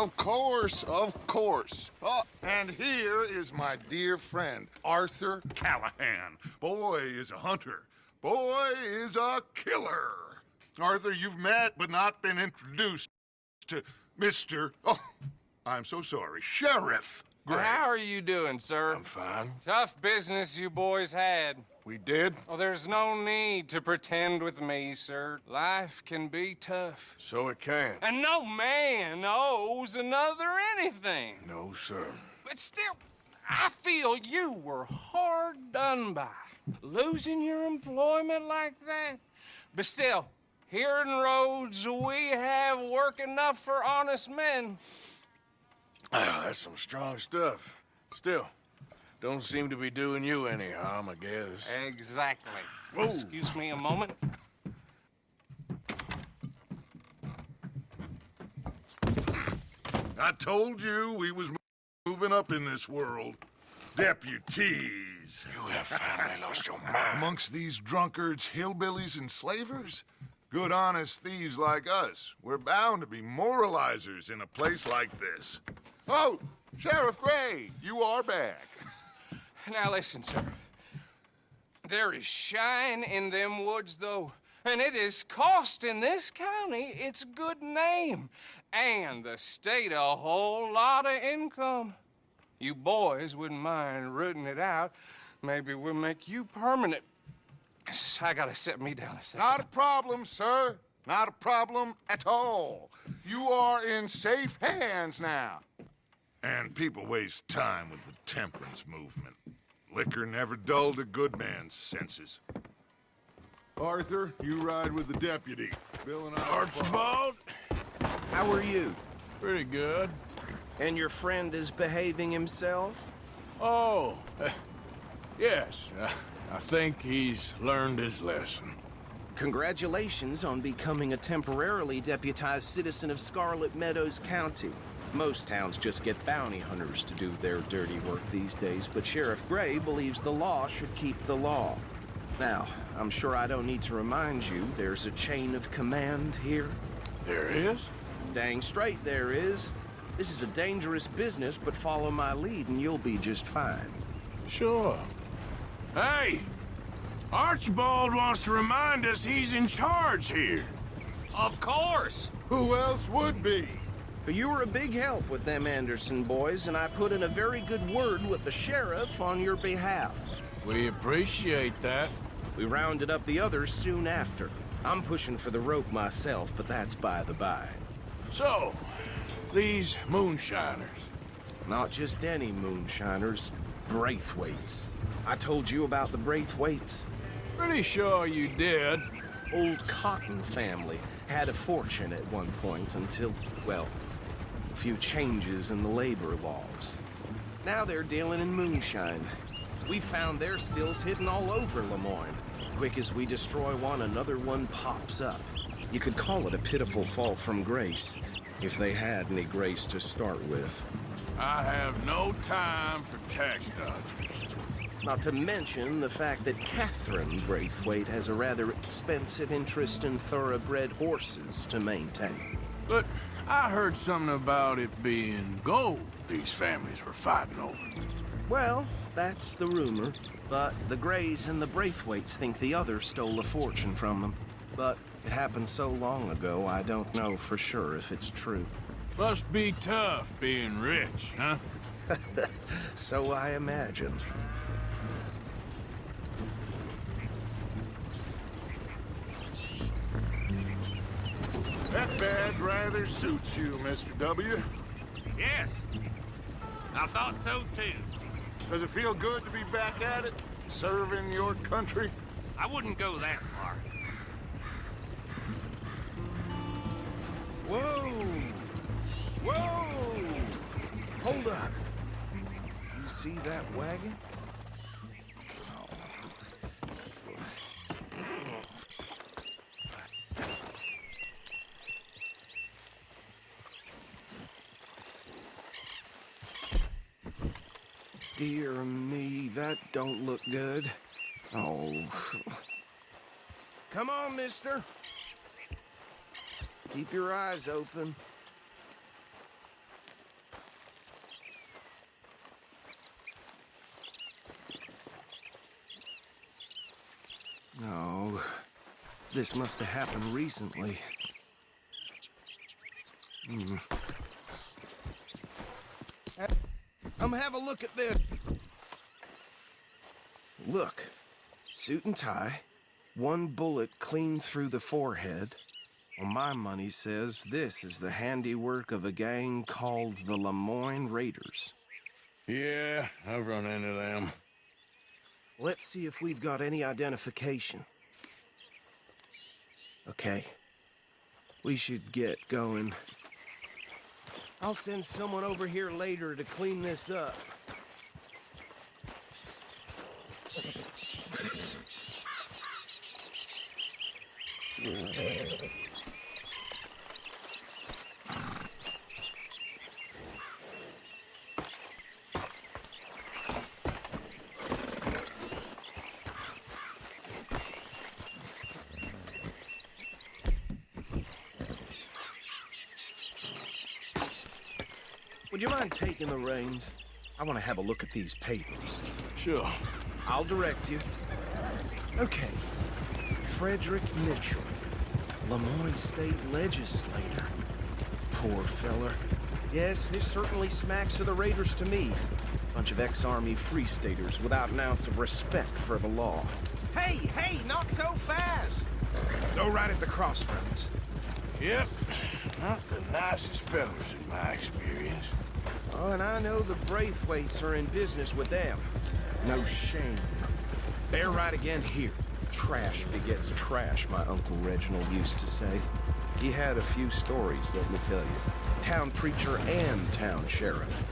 Of course, of course. Oh, and here is my dear friend, Arthur Callahan. Boy is a hunter. Boy is a killer. Arthur, you've met but not been introduced to Mr. Oh, I'm so sorry, Sheriff Gray. How are you doing, sir? I'm fine. Tough business you boys had. We did? Well, there's no need to pretend with me, sir. Life can be tough. So it can. And no man owes another anything. No, sir. But still, I feel you were hard done by. Losing your employment like that. But still, here in Rhodes, we have work enough for honest men. Oh, that's some strong stuff. Still, don't seem to be doing you any harm, I guess. Exactly. Whoa. Excuse me a moment. I told you we was moving up in this world. Deputies. You have finally lost your mind. Amongst these drunkards, hillbillies, and slavers? Good, honest thieves like us. We're bound to be moralizers in a place like this. Oh, Sheriff Gray, you are back. Now listen, sir. There is shine in them woods, though, and it is costing this county its good name and the state a whole lot of income. You boys wouldn't mind rooting it out. Maybe we'll make you permanent. I gotta sit me down a second. Not a problem, sir. Not a problem at all. You are in safe hands now. And people waste time with the temperance movement. Liquor never dulled a good man's senses. Arthur, you ride with the deputy. Bill and I... Archibald? How are you? Pretty good. And your friend is behaving himself? Oh, yes. I think he's learned his lesson. Congratulations on becoming a temporarily deputized citizen of Scarlet Meadows County. Most towns just get bounty hunters to do their dirty work these days, but Sheriff Gray believes the law should keep the law. Now, I'm sure I don't need to remind you, there's a chain of command here. There is? Dang straight there is. This is a dangerous business, but follow my lead and you'll be just fine. Sure. Hey! Archibald wants to remind us he's in charge here. Of course. Who else would be? You were a big help with them Anderson boys, and I put in a very good word with the sheriff on your behalf. We appreciate that. We rounded up the others soon after. I'm pushing for the rope myself, but that's by the by. So, these moonshiners. Not just any moonshiners, Braithwaites. I told you about the Braithwaites. Pretty sure you did. Old Cotton family had a fortune at one point until, well, a few changes in the labor laws. Now they're dealing in moonshine. We found their stills hidden all over Lemoyne. Quick as we destroy one, another one pops up. You could call it a pitiful fall from grace, if they had any grace to start with. I have no time for tax dodgers. Not to mention the fact that Catherine Braithwaite has a rather expensive interest in thoroughbred horses to maintain. But I heard something about it being gold these families were fighting over. Well, that's the rumor. But the Grays and the Braithwaites think the others stole a fortune from them. But it happened so long ago, I don't know for sure if it's true. Must be tough being rich, huh? So I imagine. That bad rather suits you, Mr. W. Yes. I thought so, too. Does it feel good to be back at it, serving your country? I wouldn't go that far. Whoa! Whoa! Hold up. You see that wagon? Dear me, that don't look good. Oh. Come on, mister. Keep your eyes open. Oh, this must have happened recently. Have a look at this. Look, suit and tie, one bullet clean through the forehead. Well, my money says this is the handiwork of a gang called the Lemoyne Raiders. Yeah, I've run into them. Let's see if we've got any identification. Okay. We should get going. I'll send someone over here later to clean this up. Would you mind taking the reins? I want to have a look at these papers. Sure. I'll direct you. Okay. Frederick Mitchell, Lemoyne State Legislator. Poor feller. Yes, this certainly smacks of the Raiders to me. Bunch of ex-Army Free Staters without an ounce of respect for the law. Hey, not so fast! Go right at the crossroads. Yep. Not the nicest fellas in my experience. Oh, and I know the Braithwaites are in business with them. No shame. They're right again here. Trash begets trash, my Uncle Reginald used to say. He had a few stories, let me tell you. Town preacher and town sheriff.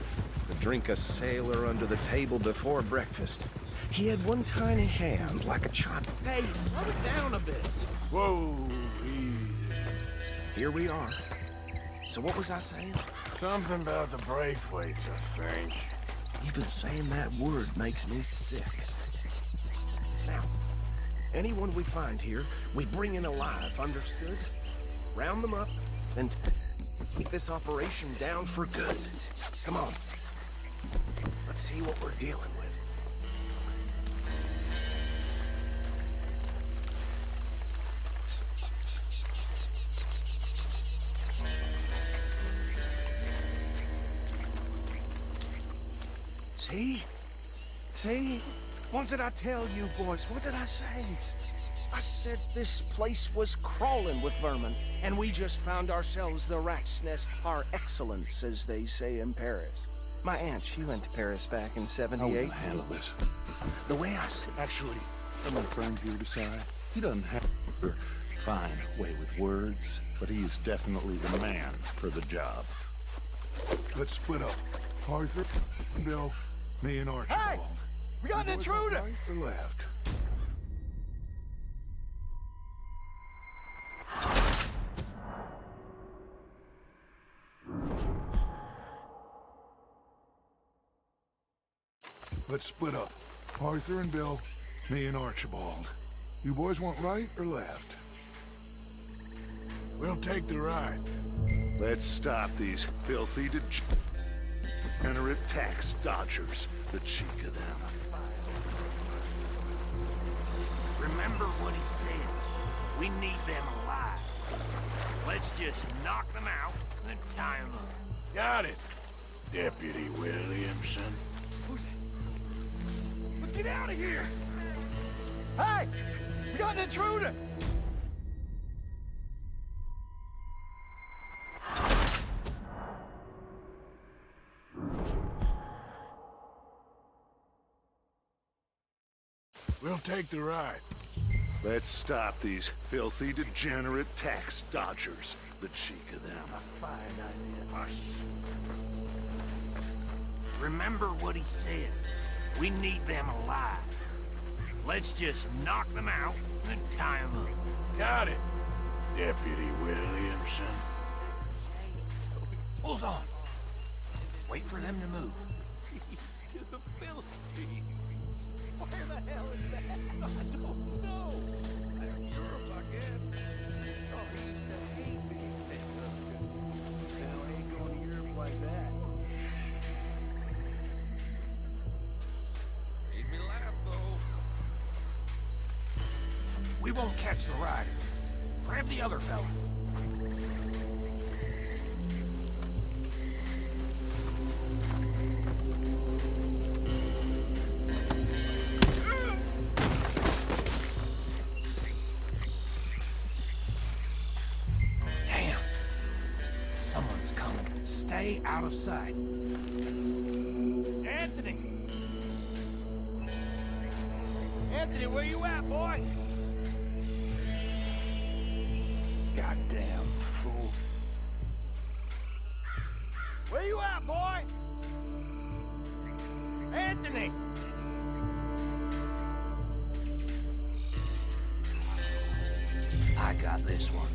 Would drink a sailor under the table before breakfast. He had one tiny hand like a child. Hey, slow it down a bit. Whoa, easy. Here we are. So what was I saying? Something about the Braithwaites, I think. Even saying that word makes me sick. Now, anyone we find here, we bring in alive, understood? Round them up, and take this operation down for good. Come on. Let's see what we're dealing with. See? See? What did I tell you, boys? What did I say? I said this place was crawling with vermin, and we just found ourselves the rat's nest par excellence, as they say in Paris. My aunt, she went to Paris back in '78. Handle this. The way I see it, Actually, let my friend here decide. He doesn't have a fine way with words, but he is definitely the man for the job. Let's split up. Arthur, Bill, me and Archibald. Hey! We got an intruder! Right or left? Let's split up. Arthur and Bill, me and Archibald. You boys want right or left? We'll take the ride. Let's stop these filthy degenerate tax dodgers. The cheek of them. Remember what he said. We need them alive. Let's just knock them out and tie them up. Got it, Deputy Williamson. Let's get out of here! Hey! We got an intruder! We'll take the ride. Let's stop these filthy degenerate tax dodgers. The cheek of them. Fine idea. Hush. Remember what he said. We need them alive. Let's just knock them out and tie them up. Got it, Deputy Williamson. Hold on. Wait for them to move. To the Philippines! Where the hell is that? I don't know. Europe, I guess. Oh, he ain't being sent up to. Hell, I ain't going to Europe like that. Made me laugh, though. We won't catch the rider. Grab the other fella. Damn. Someone's coming. Stay out of sight. Anthony! Anthony, where you at, boy? Goddamn fool. Where you at, boy? Anthony! I got this one.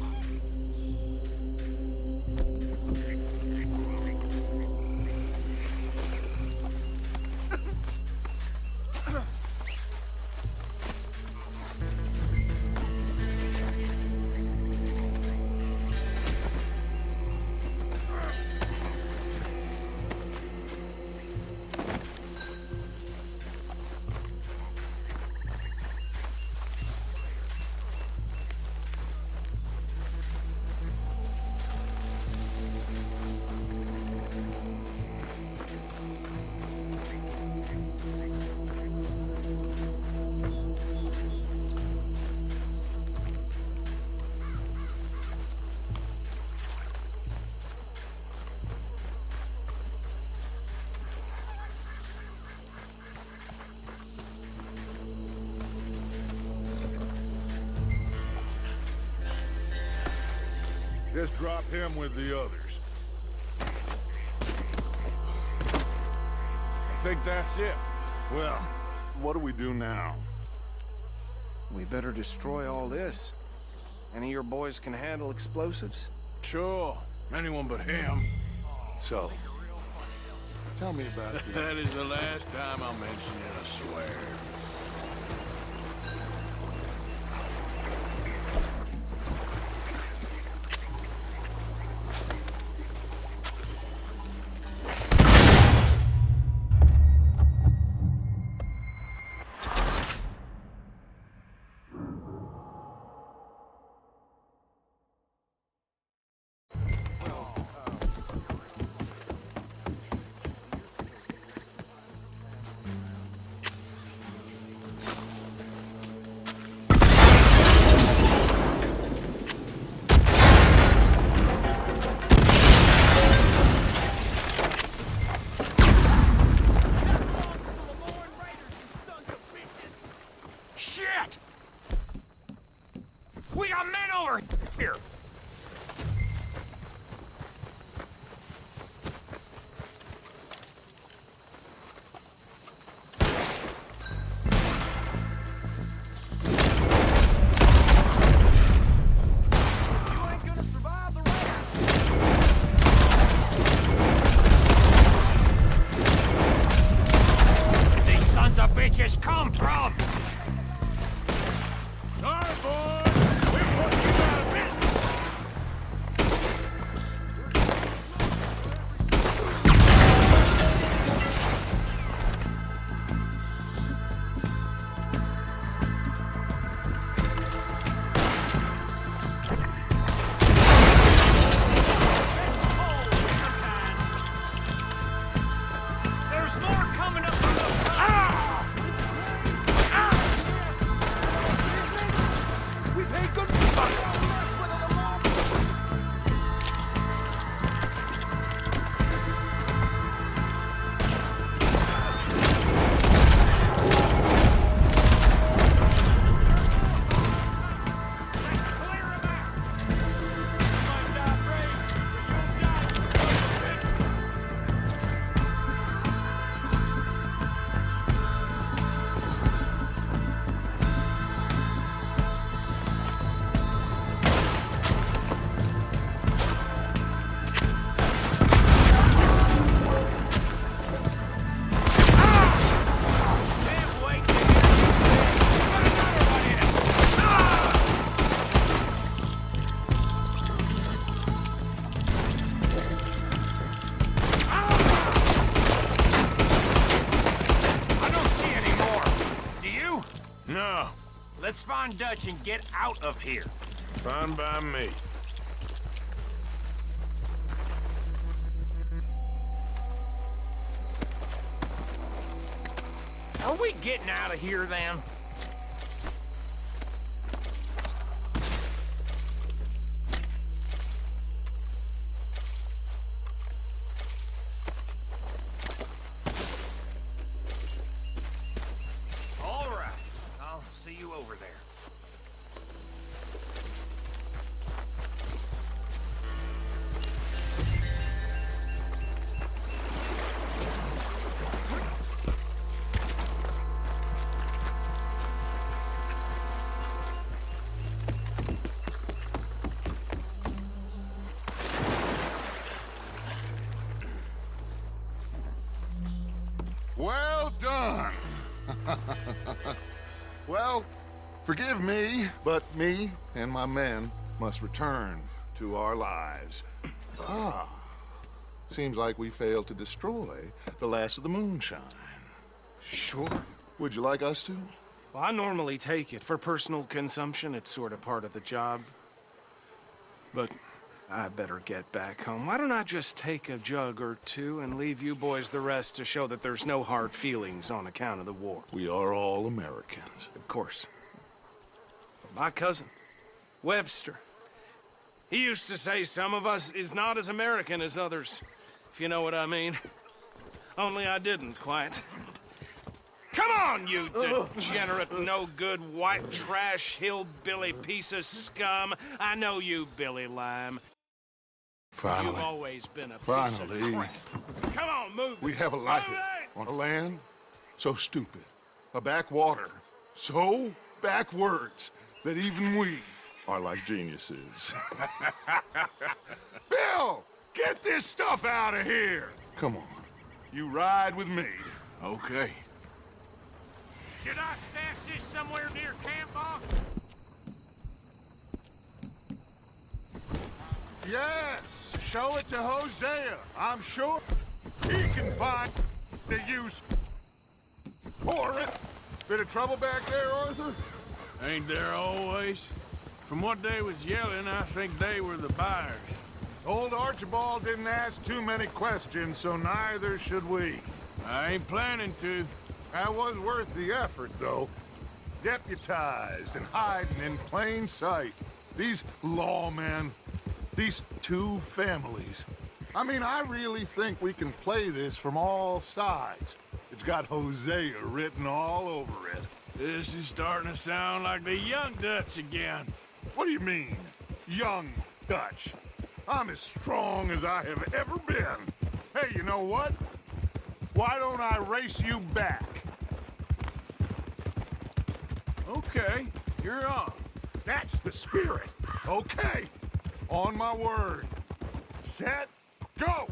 Just drop him with the others. I think that's it. Well, what do we do now? We better destroy all this. Any of your boys can handle explosives? Sure. Anyone but him. So, tell me about the... That is the last time I'll mention it, I swear. Shit! We got men over here! These sons of bitches come from! Sorry, boys. We're putting you out of business. There's more coming up from those sides! We pay good No. Let's find Dutch and get out of here. Fine by me. Are we getting out of here, then? All right. I'll see you over there. Well done. Well, forgive me, but me and my men must return to our lives. Ah, seems like we failed to destroy the last of the moonshine. Sure. Would you like us to? Well, I normally take it. For personal consumption, it's sort of part of the job. But I better get back home. Why don't I just take a jug or two and leave you boys the rest to show that there's no hard feelings on account of the war? We are all Americans. Of course. But my cousin, Webster, he used to say some of us is not as American as others, if you know what I mean. Only I didn't quite. Come on, you degenerate, no-good, white trash, hillbilly piece of scum. I know you, Billy Lime. Finally. You've always been a piece Finally. of crap. Come on, move We it. have a life Move it! on a land so stupid, a backwater so backwards that even we are like geniuses. Bill, get this stuff out of here. Come on, you ride with me. Okay. Should I stash this somewhere near camp, boss? Yes, show it to Hosea. I'm sure he can find the use for it. Bit of trouble back there, Arthur? Ain't there always? From what they was yelling, I think they were the buyers. Old Archibald didn't ask too many questions, so neither should we. I ain't planning to. That was worth the effort, though. Deputized and hiding in plain sight. These lawmen, these two families. I mean, I really think we can play this from all sides. It's got Hosea written all over it. This is starting to sound like the young Dutch again. What do you mean, young Dutch? I'm as strong as I have ever been. Hey, you know what? Why don't I race you back? Okay, you're on. That's the spirit. Okay. On my word. Set, go!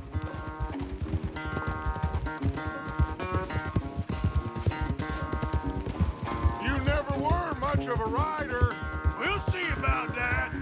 You never were much of a rider. We'll see about that.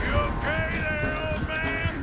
You okay there, old man?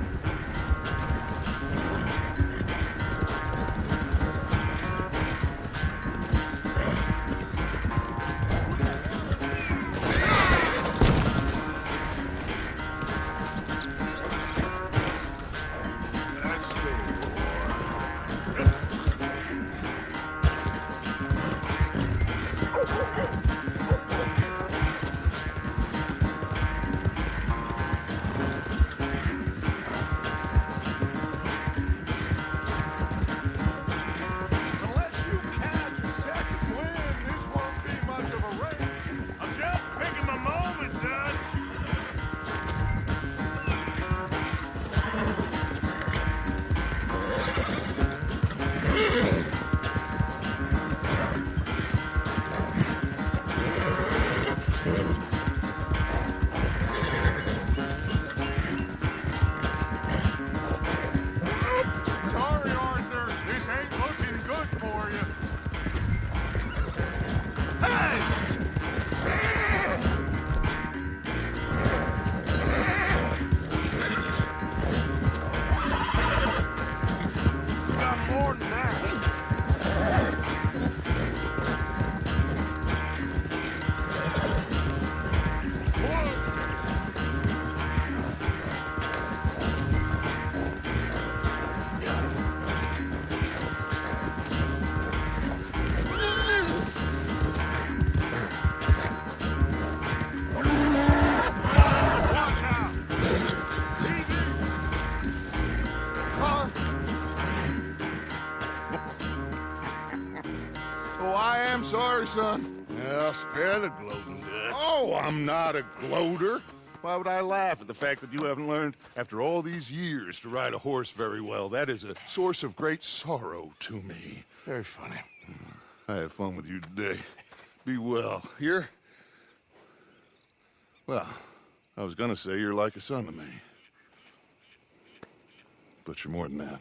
sorry, son. I'll spare the gloating guts. Oh, I'm not a gloater. Why would I laugh at the fact that you haven't learned, after all these years, to ride a horse very well? That is a source of great sorrow to me. Very funny. I had fun with you today. Be well. Here? Well, I was gonna say you're like a son to me. But you're more than that.